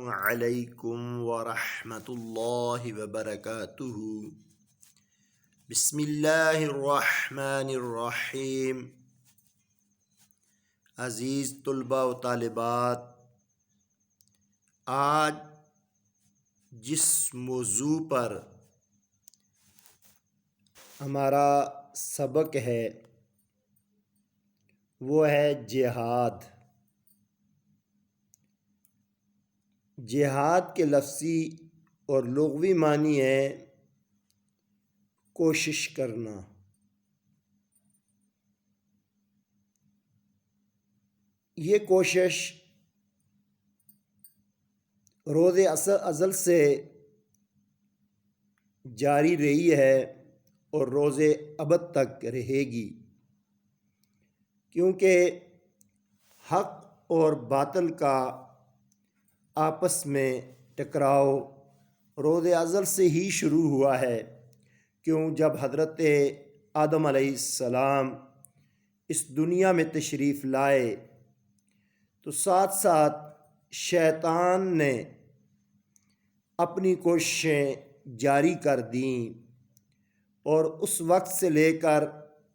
علیکم ورحمۃ اللہ وبرکاتہ۔ بسم اللہ الرحمن الرحیم۔ عزیز طلباء و طالبات، آج جس موضوع پر ہمارا سبق ہے وہ ہے جہاد۔ جہاد کے لفظی اور لغوی معنی ہے کوشش کرنا۔ یہ کوشش روز ازل سے جاری رہی ہے اور روز ابد تک رہے گی، کیونکہ حق اور باطل کا آپس میں ٹکراؤ روز ازل سے ہی شروع ہوا ہے۔ جب حضرت آدم علیہ السلام اس دنیا میں تشریف لائے تو ساتھ ساتھ شیطان نے اپنی کوششیں جاری کر دیں، اور اس وقت سے لے کر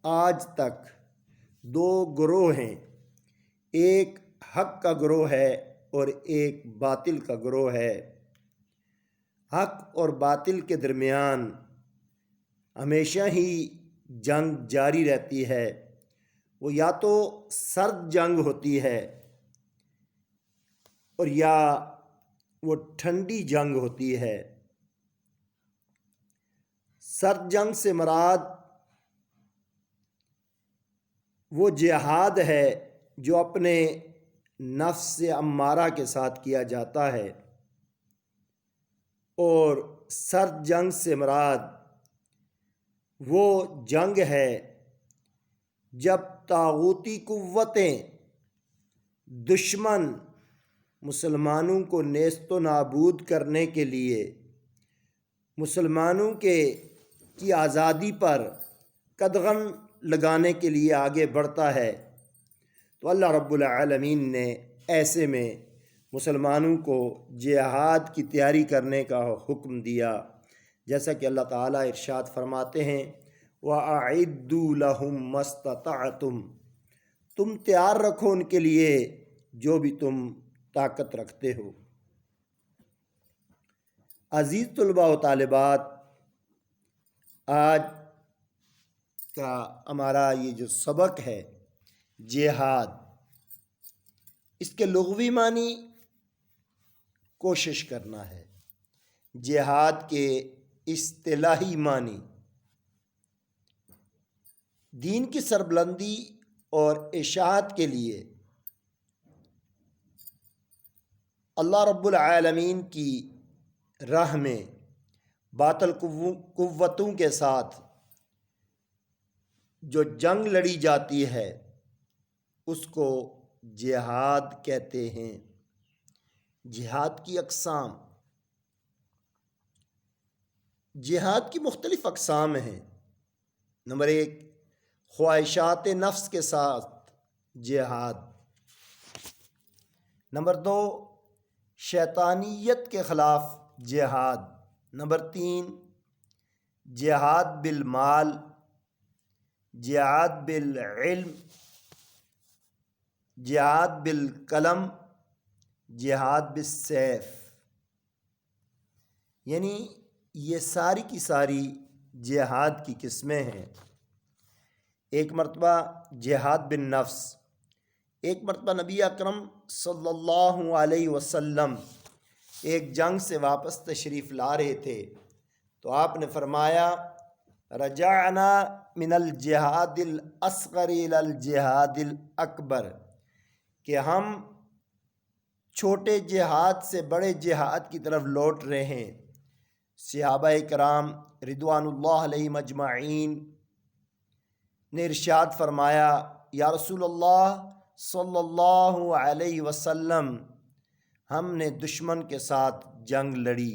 آج تک دو گروہ ہیں، ایک حق کا گروہ ہے اور ایک باطل کا گروہ ہے۔ حق اور باطل کے درمیان ہمیشہ ہی جنگ جاری رہتی ہے۔ وہ یا تو سرد جنگ ہوتی ہے اور یا وہ ٹھنڈی جنگ ہوتی ہے۔ سرد جنگ سے مراد وہ جہاد ہے جو اپنے نفس امارہ کے ساتھ کیا جاتا ہے، اور سرد جنگ سے مراد وہ جنگ ہے جب طاغوتی قوتیں دشمن مسلمانوں کو نیست و نابود کرنے کے لیے، مسلمانوں کی آزادی پر قدغن لگانے کے لیے آگے بڑھتا ہے، تو اللہ رب العالمین نے ایسے میں مسلمانوں کو جہاد کی تیاری کرنے کا حکم دیا، جیسا کہ اللہ تعالیٰ ارشاد فرماتے ہیں وَأَعِدُّوا لَهُم مَّا اسْتَطَعْتُمْ، تم تیار رکھو ان کے لیے جو بھی تم طاقت رکھتے ہو۔ عزیز طلباء و طالبات، آج کا ہمارا یہ جو سبق ہے جہاد، اس کے لغوی معنی کوشش کرنا ہے۔ جہاد کے اصطلاحی معنی دین کی سربلندی اور اشاعت کے لیے اللہ رب العالمین کی راہ میں باطل قوتوں کے ساتھ جو جنگ لڑی جاتی ہے اس کو جہاد کہتے ہیں۔ جہاد کی اقسام، جہاد کی مختلف اقسام ہیں۔ نمبر 1، خواہشات نفس کے ساتھ جہاد۔ نمبر 2، شیطانیت کے خلاف جہاد۔ نمبر 3، جہاد بالمال، جہاد بالعلم، جہاد بالقلم، جہاد بالسیف۔ یعنی یہ ساری کی ساری جہاد کی قسمیں ہیں۔ ایک مرتبہ جہاد بالنفس، ایک مرتبہ نبی اکرم صلی اللہ علیہ وسلم ایک جنگ سے واپس تشریف لا رہے تھے تو آپ نے فرمایا رجعنا من الجہاد الاصغر الى الجہاد الاکبر، کہ ہم چھوٹے جہاد سے بڑے جہاد کی طرف لوٹ رہے ہیں۔ صحابہ کرام رضوان اللہ علیہم اجمعین نے ارشاد فرمایا یا رسول اللہ صلی اللہ علیہ وسلم، ہم نے دشمن کے ساتھ جنگ لڑی،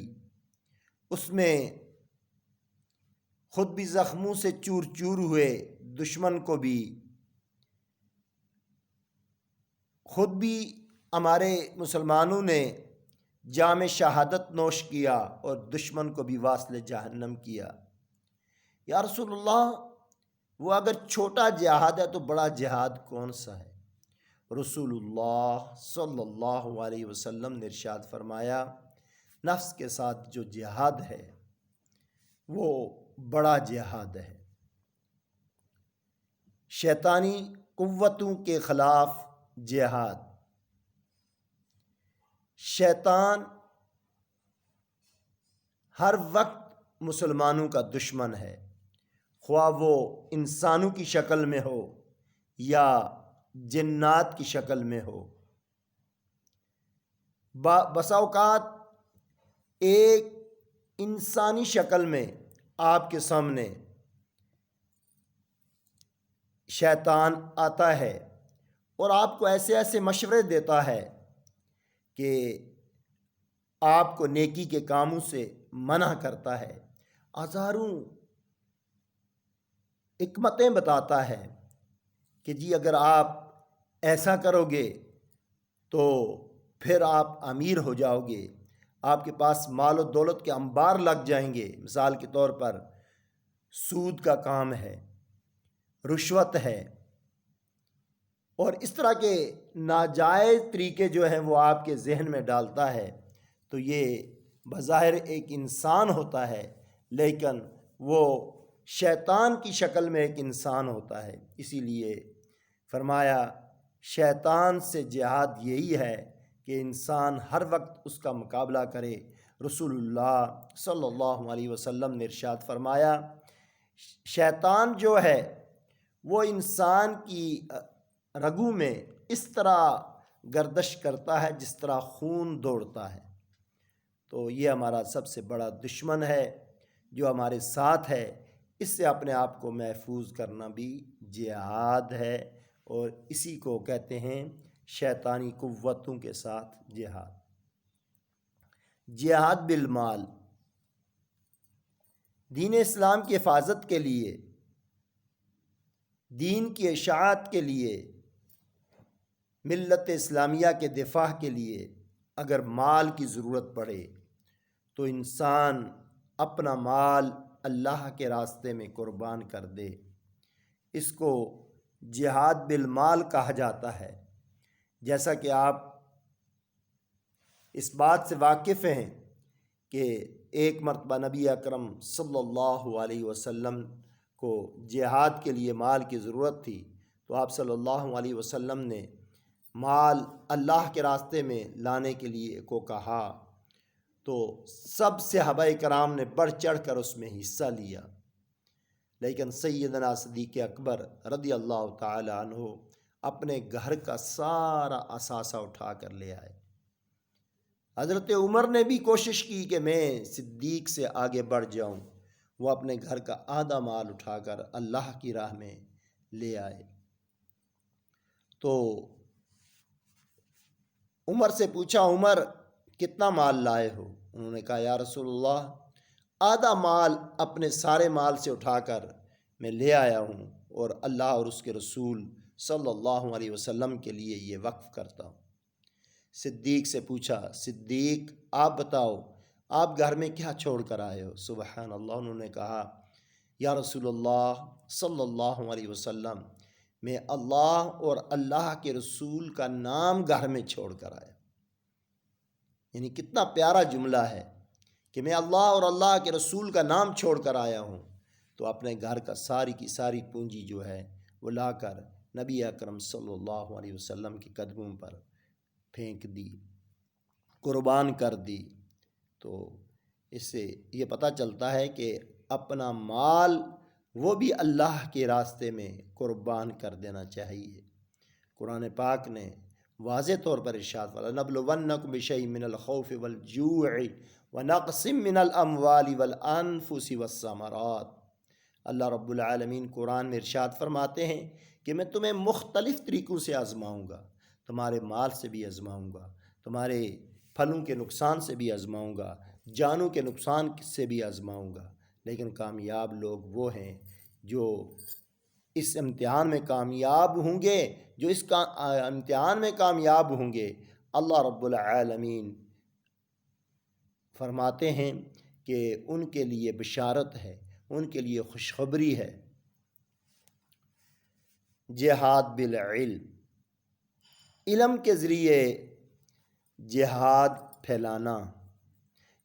اس میں خود بھی زخموں سے چور چور ہوئے، دشمن کو بھی، خود بھی ہمارے مسلمانوں نے جام شہادت نوش کیا اور دشمن کو بھی واصل جہنم کیا۔ یا رسول اللہ، وہ اگر چھوٹا جہاد ہے تو بڑا جہاد کون سا ہے؟ رسول اللہ صلی اللہ علیہ وسلم نے ارشاد فرمایا، نفس کے ساتھ جو جہاد ہے وہ بڑا جہاد ہے۔ شیطانی قوتوں کے خلاف جہاد۔ شیطان ہر وقت مسلمانوں کا دشمن ہے، خواہ وہ انسانوں کی شکل میں ہو یا جنات کی شکل میں ہو۔ بسا اوقات ایک انسانی شکل میں آپ کے سامنے شیطان آتا ہے اور آپ کو ایسے ایسے مشورے دیتا ہے کہ آپ کو نیکی کے کاموں سے منع کرتا ہے، ہزاروں حکمتیں بتاتا ہے کہ جی اگر آپ ایسا کرو گے تو پھر آپ امیر ہو جاؤ گے، آپ کے پاس مال و دولت کے انبار لگ جائیں گے۔ مثال کے طور پر سود کا کام ہے، رشوت ہے، اور اس طرح کے ناجائز طریقے جو ہیں وہ آپ کے ذہن میں ڈالتا ہے۔ تو یہ بظاہر ایک انسان ہوتا ہے، لیکن وہ شیطان کی شکل میں ایک انسان ہوتا ہے۔ اسی لیے فرمایا شیطان سے جہاد یہی ہے کہ انسان ہر وقت اس کا مقابلہ کرے۔ رسول اللہ صلی اللہ علیہ وسلم نے ارشاد فرمایا، شیطان جو ہے وہ انسان کی رگوں میں اس طرح گردش کرتا ہے جس طرح خون دوڑتا ہے۔ تو یہ ہمارا سب سے بڑا دشمن ہے جو ہمارے ساتھ ہے، اس سے اپنے آپ کو محفوظ کرنا بھی جہاد ہے، اور اسی کو کہتے ہیں شیطانی قوتوں کے ساتھ جہاد۔ جہاد بالمال۔ دین اسلام کی حفاظت کے لیے، دین کی اشاعت کے لیے، ملت اسلامیہ کے دفاع کے لیے اگر مال کی ضرورت پڑے تو انسان اپنا مال اللہ کے راستے میں قربان کر دے۔ اس کو جہاد بالمال کہا جاتا ہے۔ جیسا کہ آپ اس بات سے واقف ہیں کہ ایک مرتبہ نبی اکرم صلی اللہ علیہ وسلم کو جہاد کے لیے مال کی ضرورت تھی، تو آپ صلی اللہ علیہ وسلم نے مال اللہ کے راستے میں لانے کے لیے کو کہا، تو سب صحابہ کرام نے بڑھ چڑھ کر اس میں حصہ لیا، لیکن سیدنا صدیق اکبر رضی اللہ تعالی عنہ اپنے گھر کا سارا اثاثہ اٹھا کر لے آئے۔ حضرت عمر نے بھی کوشش کی کہ میں صدیق سے آگے بڑھ جاؤں، وہ اپنے گھر کا آدھا مال اٹھا کر اللہ کی راہ میں لے آئے۔ تو عمر سے پوچھا، عمر کتنا مال لائے ہو؟ انہوں نے کہا، یا رسول اللہ آدھا مال اپنے سارے مال سے اٹھا کر میں لے آیا ہوں، اور اللہ اور اس کے رسول صلی اللہ علیہ وسلم کے لیے یہ وقف کرتا ہوں۔ صدیق سے پوچھا، صدیق آپ بتاؤ آپ گھر میں کیا چھوڑ کر آئے ہو؟ سبحان اللہ۔ انہوں نے کہا، یا رسول اللہ صلی اللہ علیہ وسلم میں اللہ اور اللہ کے رسول کا نام گھر میں چھوڑ کر آیا۔ یعنی کتنا پیارا جملہ ہے کہ میں اللہ اور اللہ کے رسول کا نام چھوڑ کر آیا ہوں۔ تو اپنے گھر کا ساری کی ساری پونجی جو ہے وہ لا کر نبی اکرم صلی اللہ علیہ وسلم کے قدموں پر پھینک دی، قربان کر دی۔ تو اس سے یہ پتہ چلتا ہے کہ اپنا مال وہ بھی اللہ کے راستے میں قربان کر دینا چاہیے۔ قرآن پاک نے واضح طور پر ارشاد فرمایا، نَبْلُوَنَّكُم بِشَيْءٍ مِّنَ الْخَوْفِ وَالْجُوعِ وَنَقْصٍ مِّنَ الْأَمْوَالِ وَالْأَنفُسِ وَالثَّمَرَاتِ۔ اللہ رب العالمین قرآن میں ارشاد فرماتے ہیں کہ میں تمہیں مختلف طریقوں سے آزماؤں گا، تمہارے مال سے بھی آزماؤں گا، تمہارے پھلوں کے نقصان سے بھی آزماؤں گا، جانوں کے نقصان سے بھی آزماؤں گا۔ لیکن کامیاب لوگ وہ ہیں جو اس امتحان میں کامیاب ہوں گے، امتحان میں کامیاب ہوں گے۔ اللہ رب العالمین فرماتے ہیں کہ ان کے لیے بشارت ہے، ان کے لیے خوشخبری ہے۔ جہاد بالعلم، علم کے ذریعے جہاد پھیلانا،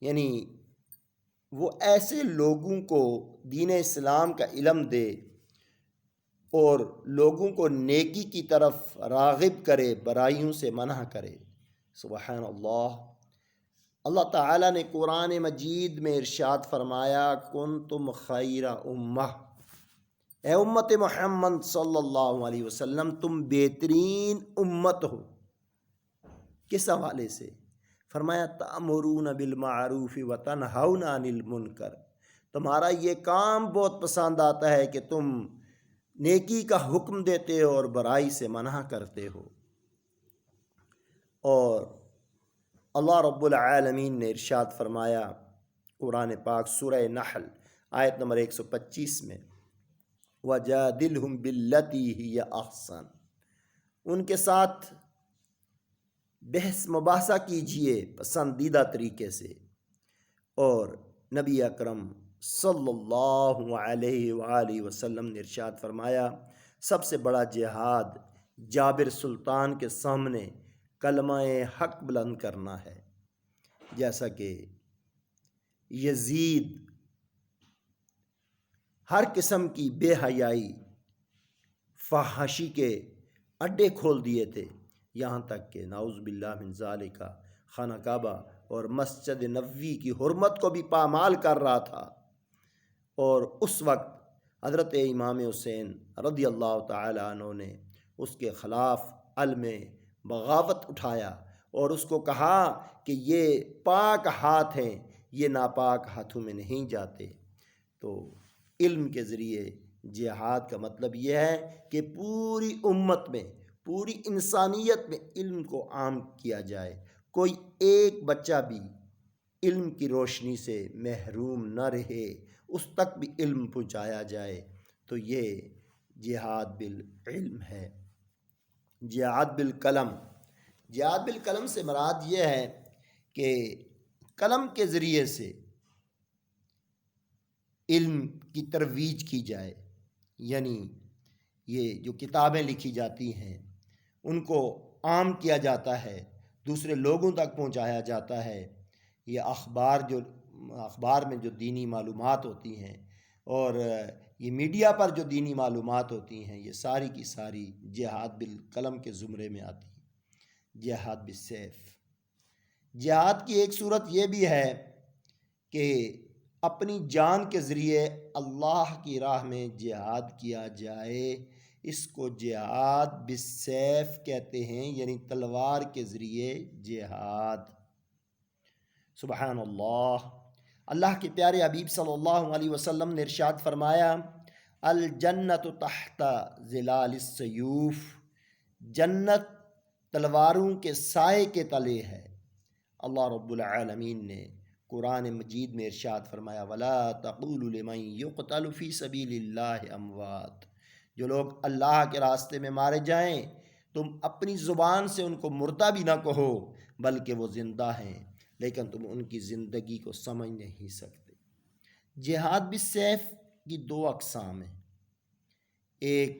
یعنی وہ ایسے لوگوں کو دین اسلام کا علم دے اور لوگوں کو نیکی کی طرف راغب کرے، برائیوں سے منع کرے۔ سبحان اللہ۔ اللہ تعالیٰ نے قرآن مجید میں ارشاد فرمایا، کنتم خیر امہ، اے امت محمد صلی اللہ علیہ وسلم تم بہترین امت ہو۔ کس حوالے سے؟ فرمایا تأمرون بالمعروف وتنہون عن المنکر، تمہارا یہ کام بہت پسند آتا ہے کہ تم نیکی کا حکم دیتے ہو اور برائی سے منع کرتے ہو۔ اور اللہ رب العالمین نے ارشاد فرمایا قرآن پاک سورہ نحل آیت نمبر 125 میں، وَجَادِلْهُمْ بِالَّتِي هِيَ أَحْسَنُ، ان کے ساتھ بحث مباحثہ کیجئے پسندیدہ طریقے سے۔ اور نبی اکرم صلی اللہ علیہ وآلہ وسلم نے ارشاد فرمایا، سب سے بڑا جہاد جابر سلطان کے سامنے کلمہ حق بلند کرنا ہے۔ جیسا کہ یزید ہر قسم کی بے حیائی، فحاشی کے اڈے کھول دیے تھے، یہاں تک کہ نعوذ باللہ من ذالک خانہ کعبہ اور مسجد نبوی کی حرمت کو بھی پامال کر رہا تھا۔ اور اس وقت حضرت امام حسین رضی اللہ تعالی عنہ نے اس کے خلاف علم بغاوت اٹھایا اور اس کو کہا کہ یہ پاک ہاتھ ہیں، یہ ناپاک ہاتھوں میں نہیں جاتے۔ تو علم کے ذریعے جہاد کا مطلب یہ ہے کہ پوری امت میں، پوری انسانیت میں علم کو عام کیا جائے، کوئی ایک بچہ بھی علم کی روشنی سے محروم نہ رہے، اس تک بھی علم پہنچایا جائے۔ تو یہ جہاد بالعلم ہے۔ جہاد بالقلم، جہاد بالقلم سے مراد یہ ہے کہ قلم کے ذریعے سے علم کی ترویج کی جائے، یعنی یہ جو کتابیں لکھی جاتی ہیں ان کو عام کیا جاتا ہے، دوسرے لوگوں تک پہنچایا جاتا ہے۔ یہ اخبار میں جو دینی معلومات ہوتی ہیں اور یہ میڈیا پر جو دینی معلومات ہوتی ہیں، یہ ساری کی ساری جہاد بالقلم کے زمرے میں آتی ہیں۔ جہاد بالسیف، جہاد کی ایک صورت یہ بھی ہے کہ اپنی جان کے ذریعے اللہ کی راہ میں جہاد کیا جائے، اس کو جہاد بالسیف کہتے ہیں، یعنی تلوار کے ذریعے جہاد۔ سبحان اللہ۔ اللہ کے پیارے حبیب صلی اللہ علیہ وسلم نے ارشاد فرمایا، الجنت تحت ظلال السیوف، جنت تلواروں کے سائے کے تلے ہے۔ اللہ رب العالمین نے قرآن مجید میں ارشاد فرمایا، وَلَا تَقُولُوا لِمَن يُقْتَلُ فِي سَبِيلِ اللَّهِ أَمْوَاتٌ، جو لوگ اللہ کے راستے میں مارے جائیں تم اپنی زبان سے ان کو مردہ بھی نہ کہو، بلکہ وہ زندہ ہیں، لیکن تم ان کی زندگی کو سمجھ نہیں سکتے۔ جہاد بالسیف کی دو اقسام ہیں، ایک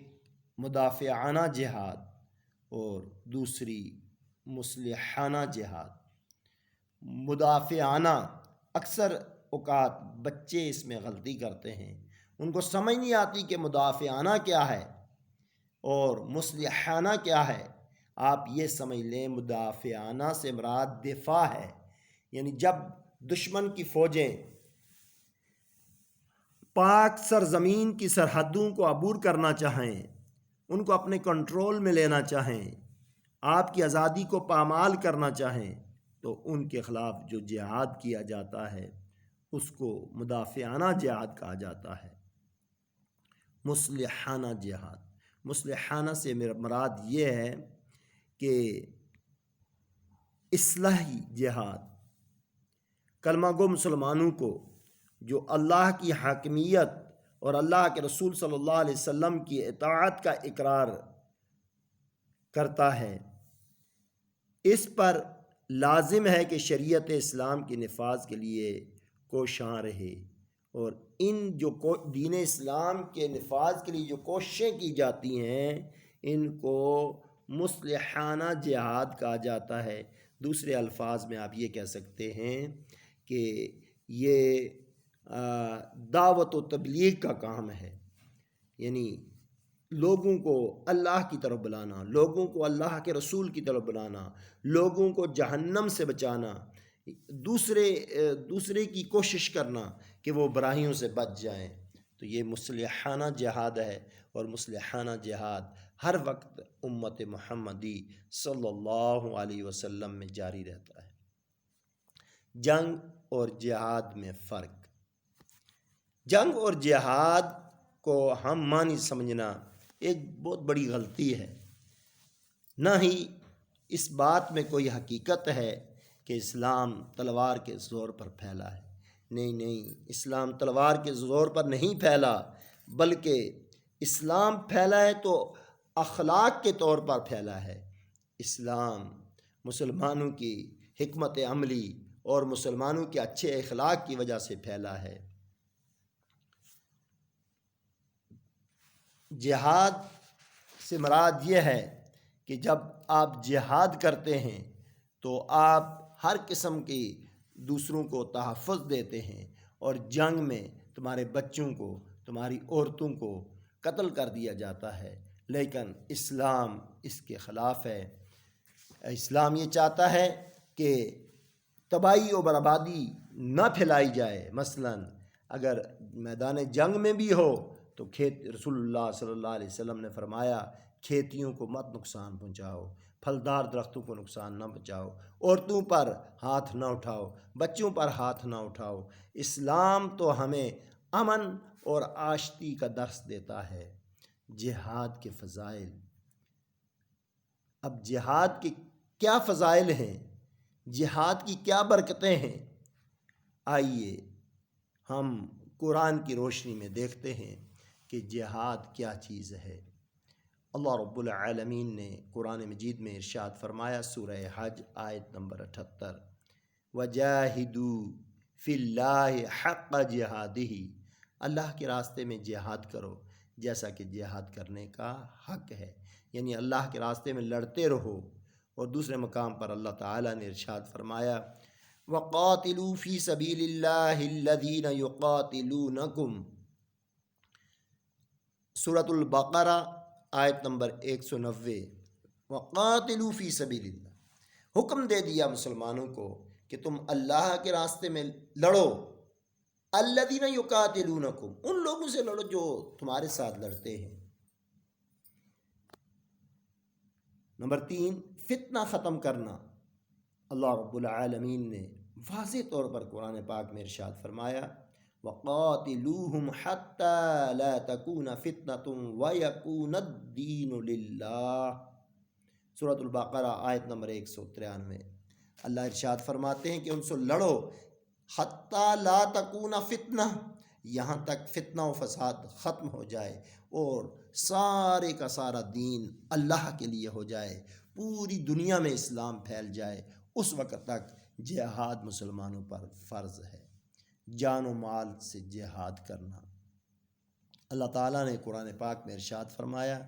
مدافعانہ جہاد اور دوسری مصلحانہ جہاد۔ مدافعانہ، اکثر اوقات بچے اس میں غلطی کرتے ہیں، ان کو سمجھ نہیں آتی کہ مدافعانہ کیا ہے اور مصلحانہ کیا ہے۔ آپ یہ سمجھ لیں مدافعانہ سے مراد دفاع ہے، یعنی جب دشمن کی فوجیں پاک سرزمین کی سرحدوں کو عبور کرنا چاہیں، ان کو اپنے کنٹرول میں لینا چاہیں، آپ کی آزادی کو پامال کرنا چاہیں، تو ان کے خلاف جو جہاد کیا جاتا ہے اس کو مدافعانہ جہاد کہا جاتا ہے۔ مصلحانہ جہاد، مصلحانہ سے مراد یہ ہے کہ اصلاحی جہاد، کلمہ گو مسلمانوں کو جو اللہ کی حاکمیت اور اللہ کے رسول صلی اللہ علیہ وسلم کی اطاعت کا اقرار کرتا ہے، اس پر لازم ہے کہ شریعت اسلام کے نفاذ کے لیے کوشاں رہے، اور ان جو دین اسلام کے نفاذ کے لیے جو کوششیں کی جاتی ہیں ان کو مصلحانہ جہاد کہا جاتا ہے۔ دوسرے الفاظ میں آپ یہ کہہ سکتے ہیں کہ یہ دعوت و تبلیغ کا کام ہے، یعنی لوگوں کو اللہ کی طرف بلانا، لوگوں کو اللہ کے رسول کی طرف بلانا، لوگوں کو جہنم سے بچانا، دوسرے کی کوشش کرنا کہ وہ برائیوں سے بچ جائیں۔ تو یہ مصلحانہ جہاد ہے، اور مصلحانہ جہاد ہر وقت امت محمدی صلی اللہ علیہ وسلم میں جاری رہتا ہے۔ جنگ اور جہاد میں فرق۔ جنگ اور جہاد کو ہم معنی سمجھنا ایک بہت بڑی غلطی ہے۔ نہ ہی اس بات میں کوئی حقیقت ہے کہ اسلام تلوار کے زور پر پھیلا ہے۔ نہیں، اسلام تلوار کے زور پر نہیں پھیلا، بلکہ اسلام پھیلا ہے تو اخلاق کے طور پر پھیلا ہے۔ اسلام مسلمانوں کی حکمت عملی اور مسلمانوں کے اچھے اخلاق کی وجہ سے پھیلا ہے۔ جہاد سے مراد یہ ہے کہ جب آپ جہاد کرتے ہیں تو آپ ہر قسم کی دوسروں کو تحفظ دیتے ہیں، اور جنگ میں تمہارے بچوں کو، تمہاری عورتوں کو قتل کر دیا جاتا ہے، لیکن اسلام اس کے خلاف ہے۔ اسلام یہ چاہتا ہے کہ تباہی و بربادی نہ پھیلائی جائے۔ مثلا اگر میدان جنگ میں بھی ہو تو رسول اللہ صلی اللہ علیہ وسلم نے فرمایا کھیتیوں کو مت نقصان پہنچاؤ، پھلدار درختوں کو نقصان نہ پہنچاؤ، عورتوں پر ہاتھ نہ اٹھاؤ، بچوں پر ہاتھ نہ اٹھاؤ۔ اسلام تو ہمیں امن اور آشتی کا درس دیتا ہے۔ جہاد کے فضائل۔ اب جہاد کے کیا فضائل ہیں، جہاد کی کیا برکتیں ہیں، آئیے ہم قرآن کی روشنی میں دیکھتے ہیں کہ جہاد کیا چیز ہے۔ اللہ رب العالمین نے قرآن مجید میں ارشاد فرمایا، سورہ حج آیت نمبر 78، وَجَاهِدُوا فِي اللَّهِ حَقَّ جِهَادِهِ، اللہ کے راستے میں جہاد کرو جیسا کہ جہاد کرنے کا حق ہے، یعنی اللہ کے راستے میں لڑتے رہو۔ اور دوسرے مقام پر اللہ تعالیٰ نے ارشاد فرمایا، وَقَاتِلُوا فِي سَبِيلِ اللَّهِ الَّذِينَ يُقَاتِلُونَكُمْ، سورۃ البقرہ آیت نمبر 190، وَقَاتِلُوا فِي سَبِيلِ اللَّهِ، حکم دے دیا مسلمانوں کو کہ تم اللہ کے راستے میں لڑو۔ الذین یقاتلونکم، ان لوگوں سے لڑو جو تمہارے ساتھ لڑتے ہیں۔ نمبر 3، فتنہ ختم کرنا۔ اللہ رب العالمین نے واضح طور پر قرآن پاک میں ارشاد فرمایا، وَقَاتِلُوهُمْ حَتَّى لَا تَكُونَ فِتْنَةٌ وَيَكُونَ الدِّينُ لِلَّهِ، سورۃ البقرہ آیت نمبر 193۔ اللہ ارشاد فرماتے ہیں کہ ان سے لڑو، حَتَّى لَا تَكُونَ فِتْنَةٌ، یہاں تک فتنہ و فساد ختم ہو جائے اور سارے کا سارا دین اللہ کے لیے ہو جائے، پوری دنیا میں اسلام پھیل جائے، اس وقت تک جہاد مسلمانوں پر فرض ہے، جان و مال سے جہاد کرنا۔ اللہ تعالیٰ نے قرآن پاک میں ارشاد فرمایا،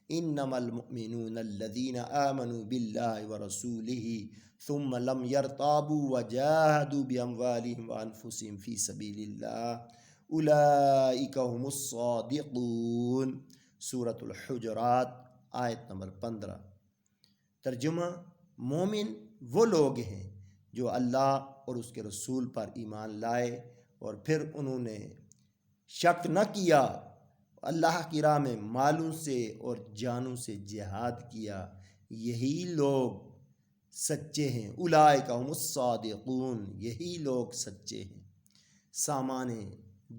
انما المؤمنون الذین آمنوا باللہ ورسولہ ثم لم يرتابوا وجاہدوا باموالہم وانفسہم فی سبیل اللہ اولئک هم الصادقون، سورۃ الحجرات آیت نمبر 15۔ ترجمہ، مومن وہ لوگ ہیں جو اللہ اور اس کے رسول پر ایمان لائے اور پھر انہوں نے شک نہ کیا، اللہ کی راہ میں مالوں سے اور جانوں سے جہاد کیا، یہی لوگ سچے ہیں۔ اولئک هم الصادقون، یہی لوگ سچے ہیں۔ سامان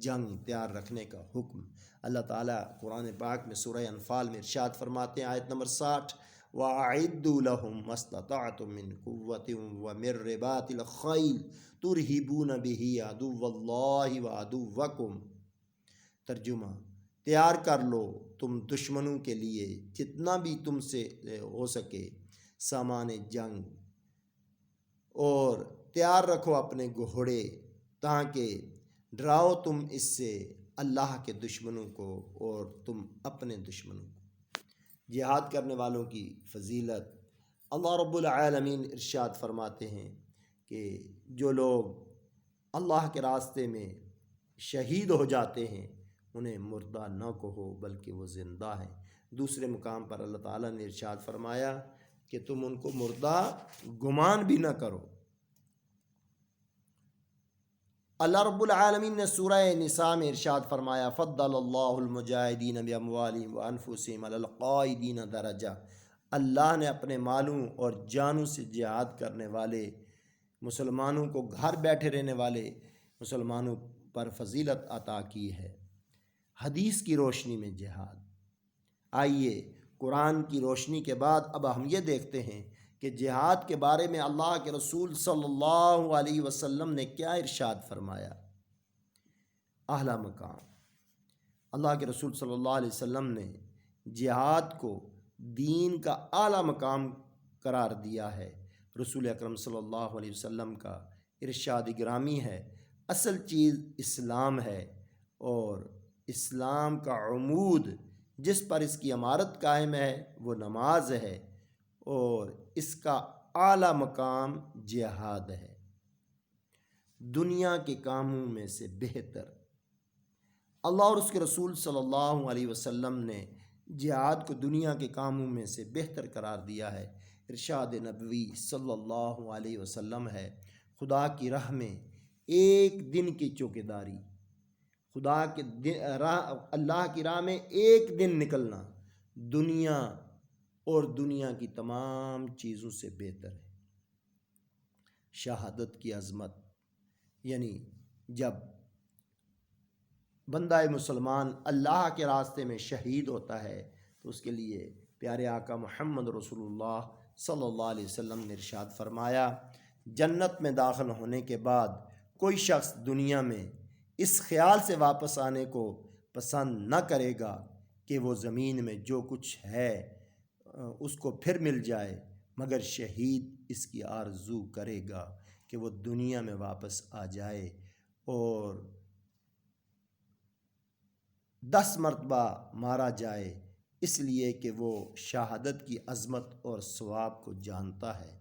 جنگ تیار رکھنے کا حکم۔ اللہ تعالیٰ قرآن پاک میں سورہ انفال میں ارشاد فرماتے ہیں آیت نمبر 60، وَأَعِدُّوا لَهُم مَّا اسْتَطَعْتُم مِّن قُوَّةٍ وَمِن رِّبَاطِ الْخَيْلِ تُرْهِبُونَ بِهِ عَدُوَّ اللَّهِ وَعَدُوَّكُمْ، ترجمہ، تیار کر لو تم دشمنوں کے لیے جتنا بھی تم سے ہو سکے سامان جنگ، اور تیار رکھو اپنے گھوڑے تاکہ ڈراؤ تم اس سے اللہ کے دشمنوں کو اور تم اپنے دشمنوں کو۔ جہاد کرنے والوں کی فضیلت اللہ رب العالمین ارشاد فرماتے ہیں کہ جو لوگ اللہ کے راستے میں شہید ہو جاتے ہیں انہیں مردہ نہ کہو بلکہ وہ زندہ ہیں۔ دوسرے مقام پر اللہ تعالیٰ نے ارشاد فرمایا کہ تم ان کو مردہ گمان بھی نہ کرو۔ اللہ رب العالمین نے سورہ نساء میں ارشاد فرمایا فضل اللہ المجاہدین باموالہم وانفسہم علی القائدین درجہ، اللہ نے اپنے مالوں اور جانوں سے جہاد کرنے والے مسلمانوں کو، گھر بیٹھے رہنے والے مسلمانوں پر فضیلت عطا کی ہے۔ حدیث کی روشنی میں جہاد۔ آئیے قرآن کی روشنی کے بعد اب ہم یہ دیکھتے ہیں کہ جہاد کے بارے میں اللہ کے رسول صلی اللہ علیہ وسلم نے کیا ارشاد فرمایا۔ اعلیٰ مقام، اللہ کے رسول صلی اللہ علیہ وسلم نے جہاد کو دین کا اعلیٰ مقام قرار دیا ہے۔ رسول اکرم صلی اللہ علیہ وسلم کا ارشاد گرامی ہے، اصل چیز اسلام ہے اور اسلام کا عمود جس پر اس کی عمارت قائم ہے وہ نماز ہے اور اس کا اعلیٰ مقام جہاد ہے۔ دنیا کے کاموں میں سے بہتر اللہ اور اس کے رسول صلی اللہ علیہ وسلم نے جہاد کو دنیا کے کاموں میں سے بہتر قرار دیا ہے۔ ارشاد نبوی صلی اللہ علیہ وسلم ہے، خدا کی راہ میں ایک دن کی چوکیداری، اللہ کی راہ میں ایک دن نکلنا دنیا اور دنیا کی تمام چیزوں سے بہتر ہے۔ شہادت کی عظمت، یعنی جب بندہ مسلمان اللہ کے راستے میں شہید ہوتا ہے تو اس کے لیے پیارے آقا محمد رسول اللہ صلی اللہ علیہ وسلم نے ارشاد فرمایا، جنت میں داخل ہونے کے بعد کوئی شخص دنیا میں اس خیال سے واپس آنے کو پسند نہ کرے گا کہ وہ زمین میں جو کچھ ہے اس کو پھر مل جائے، مگر شہید اس کی آرزو کرے گا کہ وہ دنیا میں واپس آ جائے اور 10 مرتبہ مارا جائے، اس لیے کہ وہ شہادت کی عظمت اور ثواب کو جانتا ہے۔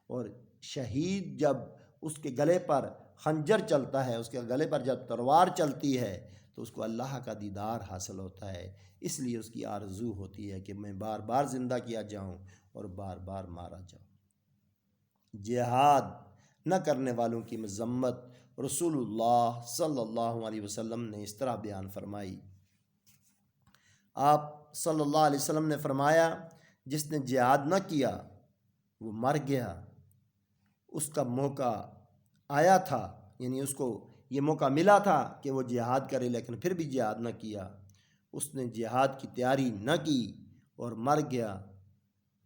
اور شہید جب اس کے گلے پر خنجر چلتا ہے، اس کے گلے پر جب تلوار چلتی ہے تو اس کو اللہ کا دیدار حاصل ہوتا ہے، اس لیے اس کی آرزو ہوتی ہے کہ میں بار بار زندہ کیا جاؤں اور بار بار مارا جاؤں۔ جہاد نہ کرنے والوں کی مذمت رسول اللہ صلی اللہ علیہ وسلم نے اس طرح بیان فرمائی۔ آپ صلی اللہ علیہ وسلم نے فرمایا، جس نے جہاد نہ کیا وہ مر گیا، اس کا موقع آیا تھا، یعنی اس کو یہ موقع ملا تھا کہ وہ جہاد کرے لیکن پھر بھی جہاد نہ کیا، اس نے جہاد کی تیاری نہ کی اور مر گیا۔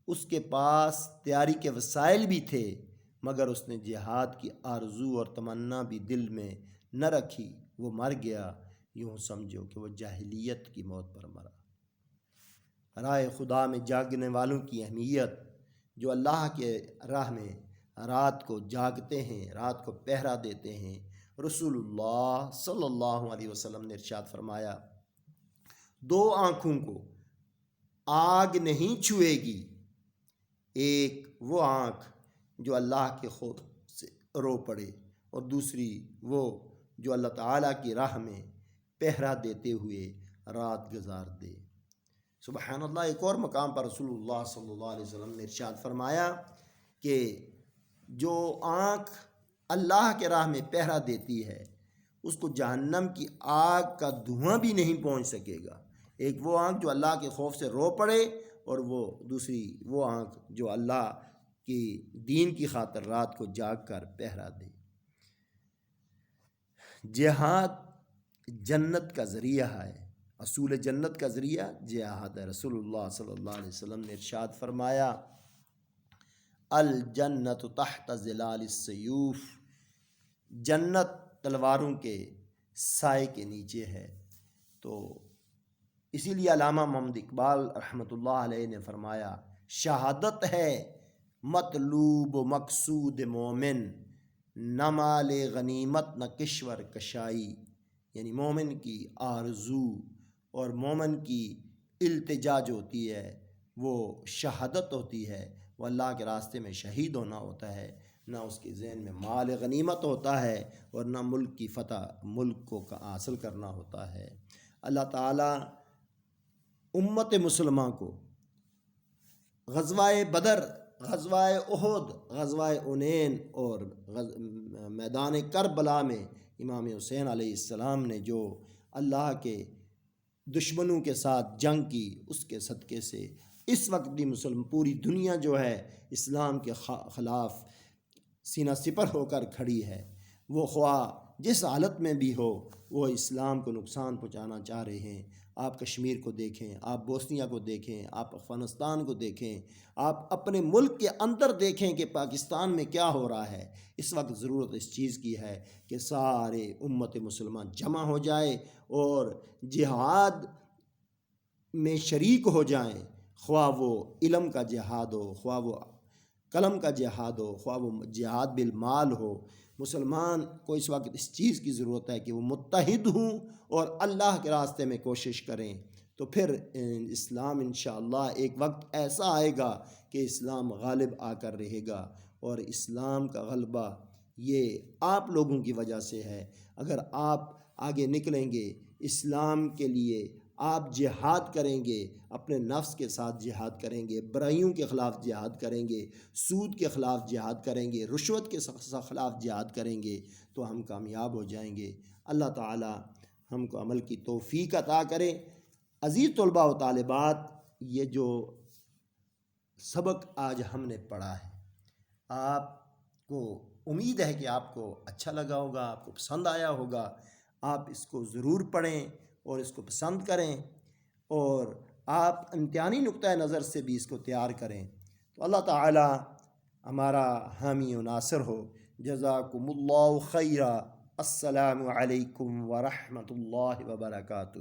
اس کے پاس تیاری کے وسائل بھی تھے مگر اس نے جہاد کی آرزو اور تمنا بھی دل میں نہ رکھی، وہ مر گیا۔ یوں سمجھو کہ وہ جاہلیت کی موت پر مرا۔ راہ خدا میں جاگنے والوں کی اہمیت، جو اللہ کے راہ میں رات کو جاگتے ہیں، رات کو پہرا دیتے ہیں۔ رسول اللہ صلی اللہ علیہ وسلم نے ارشاد فرمایا، 2 آنکھوں کو آگ نہیں چھوئے گی، ایک وہ آنکھ جو اللہ کے خوف سے رو پڑے اور دوسری وہ جو اللہ تعالیٰ کی راہ میں پہرا دیتے ہوئے رات گزار دے۔ سبحان اللہ۔ ایک اور مقام پر رسول اللہ صلی اللہ علیہ وسلم نے ارشاد فرمایا کہ جو آنکھ اللہ کے راہ میں پہرا دیتی ہے اس کو جہنم کی آگ کا دھواں بھی نہیں پہنچ سکے گا۔ ایک وہ آنکھ جو اللہ کے خوف سے رو پڑے اور وہ دوسری وہ آنکھ جو اللہ کی دین کی خاطر رات کو جاگ کر پہرا دے۔ جہاد جنت کا ذریعہ ہے، اصول جنت کا ذریعہ جہاد ہے۔ رسول اللہ صلی اللہ علیہ وسلم نے ارشاد فرمایا، الجنت تحت ظلال السیوف، جنت تلواروں کے سائے کے نیچے ہے۔ تو اسی لیے علامہ محمد اقبال رحمۃ اللہ علیہ نے فرمایا، شہادت ہے مطلوب و مقصود مومن، نہ مال غنیمت نہ کشور کشائی، یعنی مومن کی آرزو اور مومن کی التجا جو ہوتی ہے وہ شہادت ہوتی ہے، وہ اللہ کے راستے میں شہید ہونا ہوتا ہے، نہ اس کے ذہن میں مال غنیمت ہوتا ہے اور نہ ملک کی فتح، ملک کو حاصل کرنا ہوتا ہے۔ اللہ تعالیٰ امت مسلمہ کو غزوہ بدر، غزوہ احد، غزوہ حنین اور میدان کربلا میں امام حسین علیہ السلام نے جو اللہ کے دشمنوں کے ساتھ جنگ کی، اس کے صدقے سے اس وقت بھی پوری دنیا جو ہے اسلام کے خلاف سینہ سپر ہو کر کھڑی ہے۔ وہ خواہ جس حالت میں بھی ہو وہ اسلام کو نقصان پہنچانا چاہ رہے ہیں۔ آپ کشمیر کو دیکھیں، آپ بوسنیا کو دیکھیں، آپ افغانستان کو دیکھیں، آپ اپنے ملک کے اندر دیکھیں کہ پاکستان میں کیا ہو رہا ہے۔ اس وقت ضرورت اس چیز کی ہے کہ سارے امت مسلمان جمع ہو جائے اور جہاد میں شریک ہو جائیں، خواہ وہ علم کا جہاد ہو، خواہ وہ قلم کا جہاد ہو، خواہ وہ جہاد بالمال ہو۔ مسلمان کو اس وقت اس چیز کی ضرورت ہے کہ وہ متحد ہوں اور اللہ کے راستے میں کوشش کریں، تو پھر اسلام انشاءاللہ ایک وقت ایسا آئے گا کہ اسلام غالب آ کر رہے گا، اور اسلام کا غلبہ یہ آپ لوگوں کی وجہ سے ہے۔ اگر آپ آگے نکلیں گے اسلام کے لیے، آپ جہاد کریں گے، اپنے نفس کے ساتھ جہاد کریں گے، برائیوں کے خلاف جہاد کریں گے، سود کے خلاف جہاد کریں گے، رشوت کے خلاف جہاد کریں گے، تو ہم کامیاب ہو جائیں گے۔ اللہ تعالی ہم کو عمل کی توفیق عطا کرے۔ عزیز طلباء و طالبات، یہ جو سبق آج ہم نے پڑھا ہے، آپ کو امید ہے کہ آپ کو اچھا لگا ہوگا، آپ کو پسند آیا ہوگا۔ آپ اس کو ضرور پڑھیں اور اس کو پسند کریں، اور آپ امتحانی نقطۂ نظر سے بھی اس کو تیار کریں، تو اللہ تعالی ہمارا حامی و ناصر ہو۔ جزاکم اللہ خیرا۔ السلام علیکم ورحمۃ اللہ وبرکاتہ۔